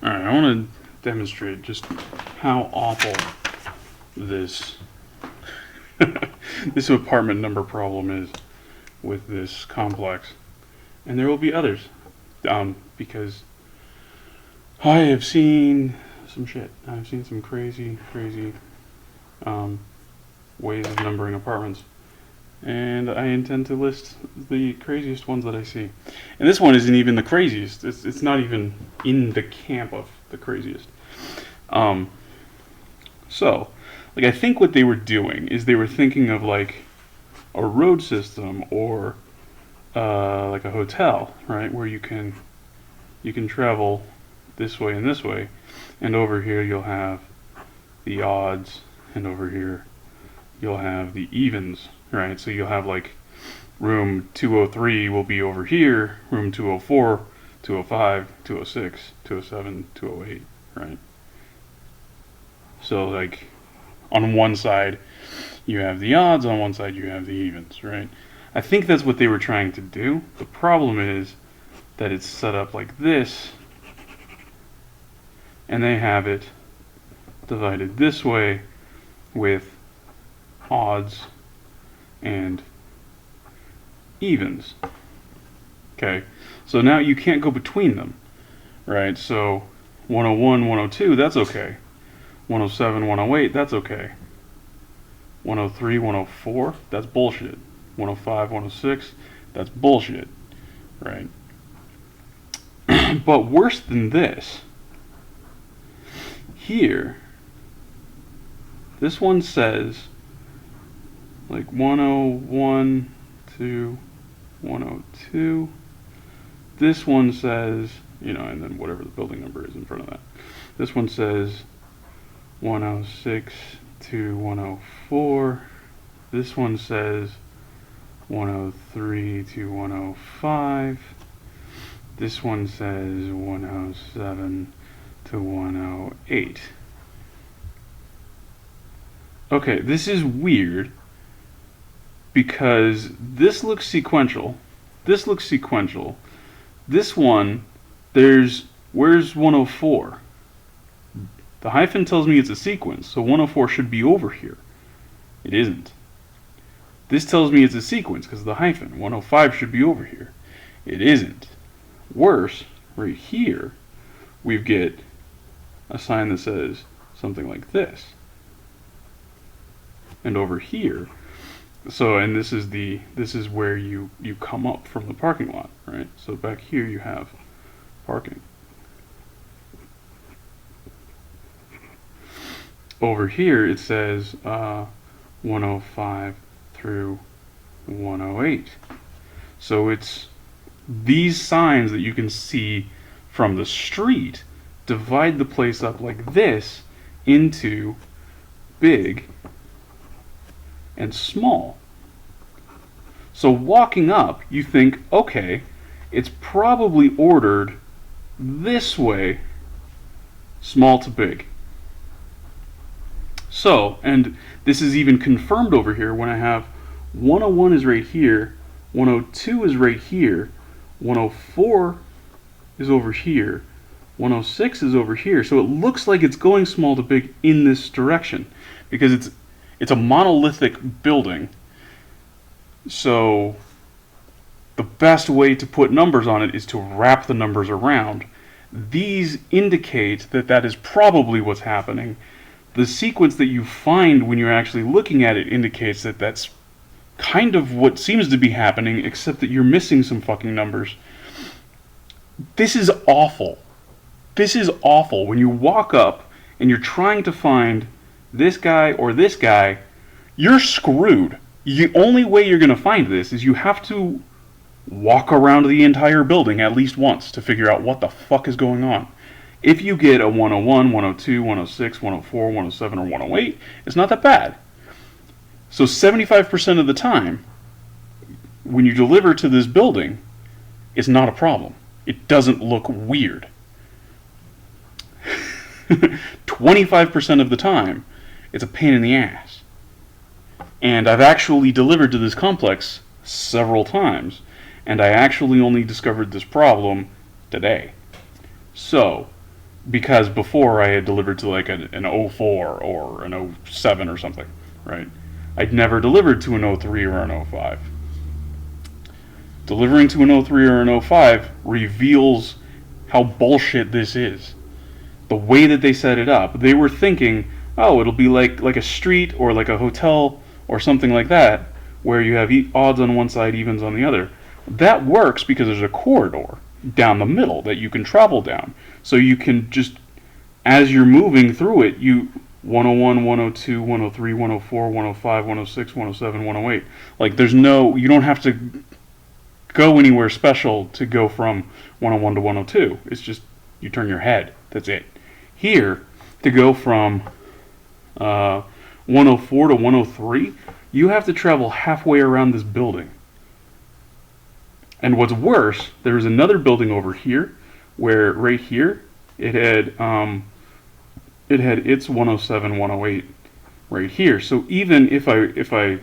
Alright, I want to demonstrate just how awful this this apartment number problem is with this complex. And there will be others, because I have seen some shit. I've seen some crazy ways of numbering apartments. And I intend to list the craziest ones that I see. And this one isn't even the craziest. It's not even in the camp of the craziest. So, like, I think what they were doing is they were thinking of like a road system or like a hotel, right, where you can travel this way and this way, and over here you'll have the odds, and over here you'll have the evens, right? So you'll have like room 203 will be over here, room 204, 205, 206, 207, 208, right? So like on one side you have the odds, on one side you have the evens, right? I think that's what they were trying to do. The problem is that it's set up like this, and they have it divided this way with odds and evens. Okay, so now you can't go between them, right? So 101, 102, that's okay. 107, 108, that's okay. 103, 104, that's bullshit. 105, 106, that's bullshit, right? But worse than this, here, this one says like 101 to 102. This one says, and then whatever the building number is in front of that. This one says 106 to 104. This one says 103 to 105. This one says 107 to 108. Okay, this is weird because this looks sequential. This looks sequential. This one, where's 104? The hyphen tells me it's a sequence, so 104 should be over here. It isn't. This tells me it's a sequence because of the hyphen. 105 should be over here. It isn't. Worse, right here, we get a sign that says something like this. And over here, and this is where you come up from the parking lot, right? So back here you have parking. Over here it says 105 through 108. So it's these signs that you can see from the street divide the place up like this into big and small. So walking up, you think, okay, it's probably ordered this way, small to big. So, and this is even confirmed over here when I have 101 is right here, 102 is right here, 104 is over here, 106 is over here. So it looks like it's going small to big in this direction because it's a monolithic building. So the best way to put numbers on it is to wrap the numbers around. These indicate that that is probably what's happening. The sequence that you find when you're actually looking at it indicates that that's kind of what seems to be happening, except that you're missing some fucking numbers. This is awful. This is awful. When you walk up and you're trying to find this guy or this guy, you're screwed. The only way you're going to find this is you have to walk around the entire building at least once to figure out what the fuck is going on. If you get a 101, 102, 106, 104, 107, or 108, it's not that bad. So 75% of the time, when you deliver to this building, it's not a problem. It doesn't look weird. 25% of the time, it's a pain in the ass. And I've actually delivered to this complex several times, and I actually only discovered this problem today. So, because before I had delivered to like an 04 or an 07 or something, right? I'd never delivered to an 03 or an 05. Delivering to an 03 or an 05 reveals how bullshit this is. The way that they set it up, they were thinking, oh, it'll be like a street or like a hotel or something like that, where you have odds on one side, evens on the other. That works because there's a corridor down the middle that you can travel down. So you can just, as you're moving through it, you 101, 102, 103, 104, 105, 106, 107, 108. Like there's no, you don't have to go anywhere special to go from 101 to 102. It's just you turn your head. That's it. Here, to go from 104 to 103, you have to travel halfway around this building. And what's worse, there's another building over here, where right here it had its 107, 108 right here. So even if I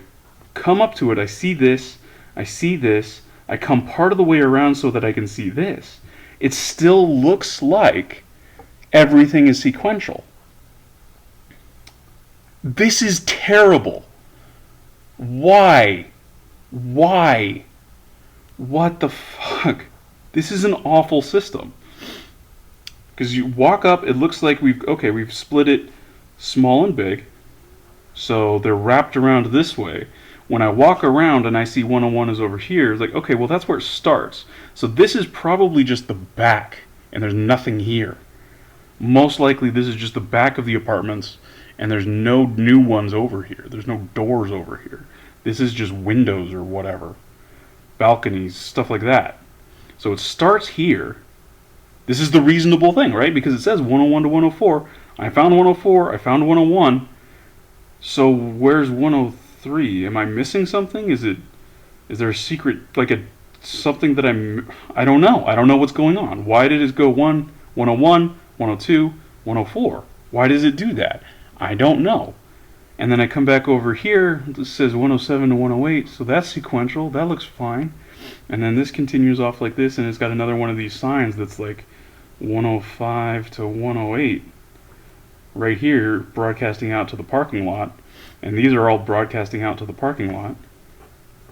come up to it, I see this, I come part of the way around so that I can see this. It still looks like everything is sequential. This is terrible. Why? Why? What the fuck? This is an awful system. Because you walk up, it looks like we've split it small and big. So they're wrapped around this way. When I walk around and I see 101 is over here, it's like, okay, well that's where it starts. So this is probably just the back, and there's nothing here. Most likely this is just the back of the apartments, and there's no new ones over here. There's no doors over here. This is just windows or whatever. Balconies, stuff like that. So it starts here. This is the reasonable thing, right? Because it says 101 to 104. I found 104, I found 101. So where's 103? Am I missing something? Is there a secret, like something that I don't know. I don't know what's going on. Why did it go 101, 102, 104? Why does it do that? I don't know. And then I come back over here, it says 107 to 108, so that's sequential, that looks fine. And then this continues off like this, and it's got another one of these signs that's like 105 to 108 right here, broadcasting out to the parking lot. And these are all broadcasting out to the parking lot,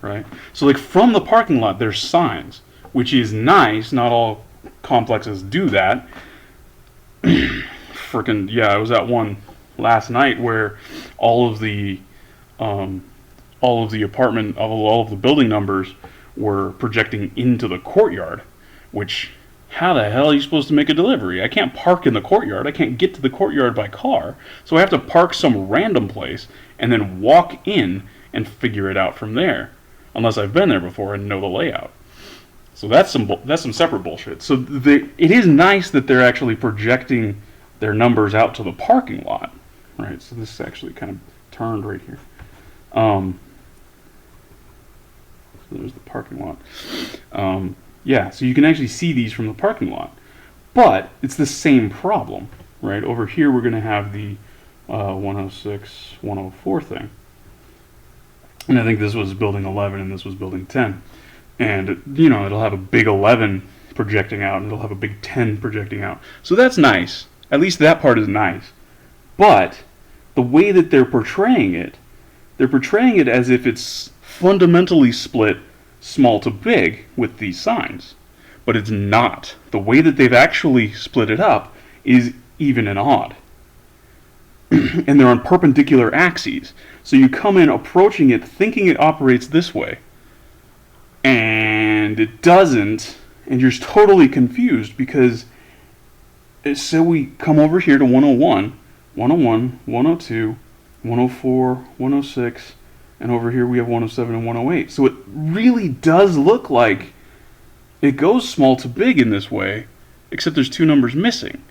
right? So like from the parking lot, there's signs, which is nice. Not all complexes do that. Frickin' yeah, I was at one last night where all of the apartment, all of the building numbers were projecting into the courtyard, which, how the hell are you supposed to make a delivery? I can't park in the courtyard. I can't get to the courtyard by car. So I have to park some random place and then walk in and figure it out from there, unless I've been there before and know the layout. So that's some separate bullshit. So it is nice that they're actually projecting their numbers out to the parking lot, right? So this is actually kind of turned right here. So there's the parking lot. Yeah, so you can actually see these from the parking lot. But it's the same problem, right? Over here we're going to have the 106, 104 thing. And I think this was building 11 and this was building 10. And, you know, it'll have a big 11 projecting out and it'll have a big 10 projecting out. So that's nice. At least that part is nice. But the way that they're portraying it as if it's fundamentally split small to big with these signs. But it's not. The way that they've actually split it up is even and odd. And they're on perpendicular axes. So you come in approaching it thinking it operates this way. And it doesn't. And you're totally confused because so we come over here to 101, 101, 102, 104, 106, and over here we have 107 and 108. So it really does look like it goes small to big in this way, except there's two numbers missing.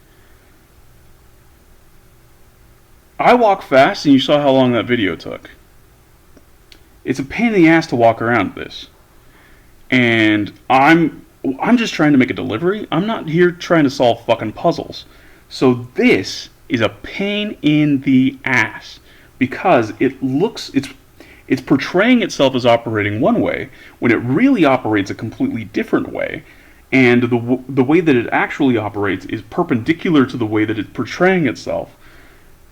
I walk fast, and you saw how long that video took. It's a pain in the ass to walk around this. And I'm just trying to make a delivery. I'm not here trying to solve fucking puzzles. So this is a pain in the ass because it's portraying itself as operating one way when it really operates a completely different way. and the way that it actually operates is perpendicular to the way that it's portraying itself.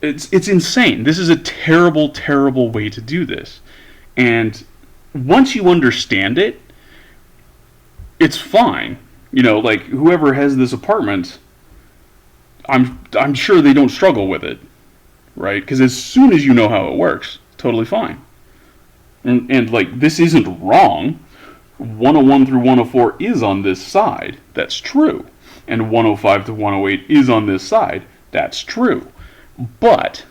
It's insane. This is a terrible, terrible way to do this. And once you understand it, it's fine. You know, like whoever has this apartment, I'm sure they don't struggle with it, right? Because as soon as you know how it works, totally fine. And like this isn't wrong. 101 through 104 is on this side. That's true. And 105 to 108 is on this side. That's true. But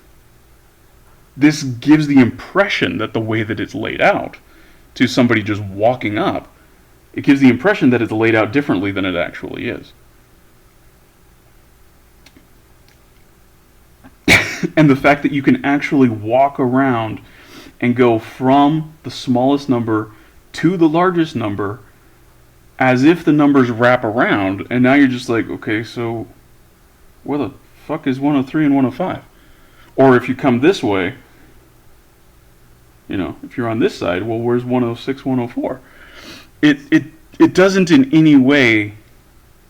this gives the impression that the way that it's laid out to somebody just walking up, it gives the impression that it's laid out differently than it actually is. And the fact that you can actually walk around and go from the smallest number to the largest number as if the numbers wrap around, and now you're just like, okay, so where the fuck is 103 and 105? Or if you come this way, you know, if you're on this side, well, where's 106, 104? It doesn't in any way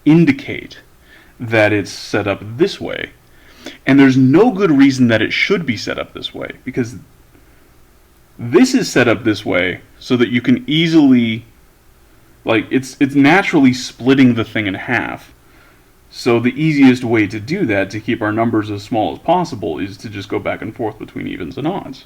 indicate that it's set up this way. And there's no good reason that it should be set up this way, because this is set up this way so that you can easily, like, it's naturally splitting the thing in half. So the easiest way to do that, to keep our numbers as small as possible, is to just go back and forth between evens and odds.